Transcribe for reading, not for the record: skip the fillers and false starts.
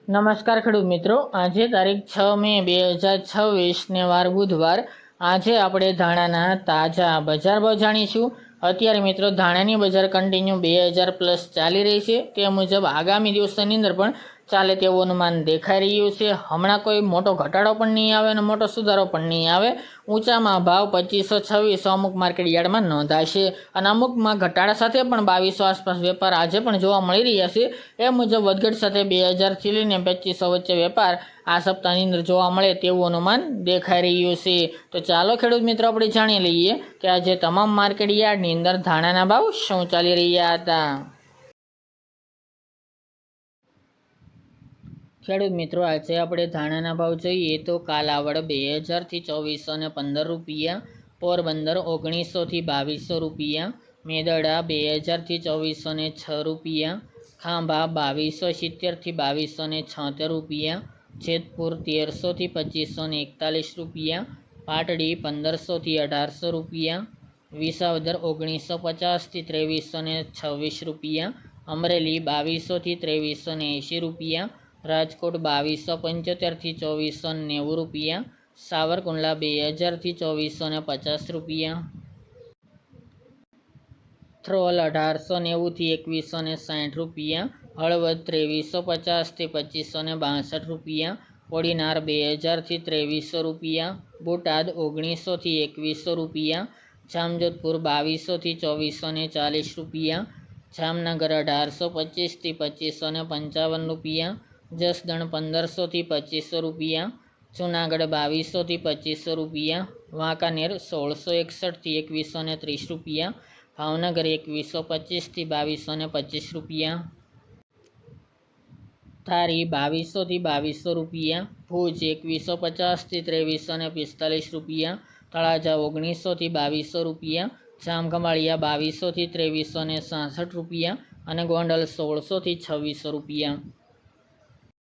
નમસ્કાર ખેડૂત મિત્રો, આજે તારીખ 6 મે 2026 ને વાર બુધવાર। આજે આપણે ધાણાના તાજા બજાર ભાવ જાણીશું। અત્યારે મિત્રો ધાણાની બજાર કન્ટિન્યુ 2000+ ચાલી રહી છે। તે મુજબ આગામી દિવસોની અંદર પણ ચાલે તેવું અનુમાન દેખાઈ રહ્યું છે। હમણાં કોઈ મોટો ઘટાડો પણ નહીં આવે અને મોટો સુધારો પણ નહીં આવે। ઊંચામાં ભાવ 2526 અમુક માર્કેટ યાર્ડમાં નોંધાશે અને અમુકમાં ઘટાડા સાથે પણ 2200 આસપાસ વેપાર આજે પણ જોવા મળી રહ્યા છે। એ મુજબ વધઘટ સાથે 2000 થી લઈને 2500 વચ્ચે વેપાર આ સપ્તાહની અંદર જોવા મળે તેવું અનુમાન દેખાઈ રહ્યું છે। તો ચાલો ખેડૂત મિત્રો આપણે જાણી લઈએ કે આજે તમામ માર્કેટ યાર્ડની અંદર ધાણાના ભાવ શું ચાલી રહ્યા હતા। ખેડૂત મિત્રો, આજે આપણે ધાણાના ભાવ જોઈએ તો કાલાવડ 2000 થી 2415 રૂપિયા, પોરબંદર 1900 થી 2200 રૂપિયા, મેદડા 2000 થી 2406 રૂપિયા, ખાંભા 2270 થી 2276 રૂપિયા, જેતપુર 1300 થી 2541 રૂપિયા, પાટડી 1500 થી 1800 રૂપિયા, વિસાવદર 1950 થી 2326 રૂપિયા, અમરેલી 2200 થી 2380 રૂપિયા, રાજકોટ 2275 થી 2490 રૂપિયા, સાવરકુંડલા 2000 થી 2450 રૂપિયા, થ્રોલ 1890 થી 2160 રૂપિયા, હળવદ 2350 થી 2562 રૂપિયા, કોડીનાર 2000 થી 2300 રૂપિયા, બોટાદ 1900 થી 2100 રૂપિયા, જામજોધપુર 2200 થી 2440 રૂપિયા, જામનગર 1825 થી 2555 રૂપિયા, જસદણ 1500 થી 2500 રૂપિયા, જૂનાગઢ 2200 થી 2500 રૂપિયા, વાંકાનેર 1661 થી 2130 રૂપિયા, ભાવનગર 2125 થી 2225 રૂપિયા, ધારી 2200 થી 2200 રૂપિયા, ભુજ 2150 થી 2345 રૂપિયા, તળાજા 1900 થી 2200 રૂપિયા, જામખંભાળિયા 2200 થી 2366 રૂપિયા અને ગોંડલ 1600 થી 2600 રૂપિયા।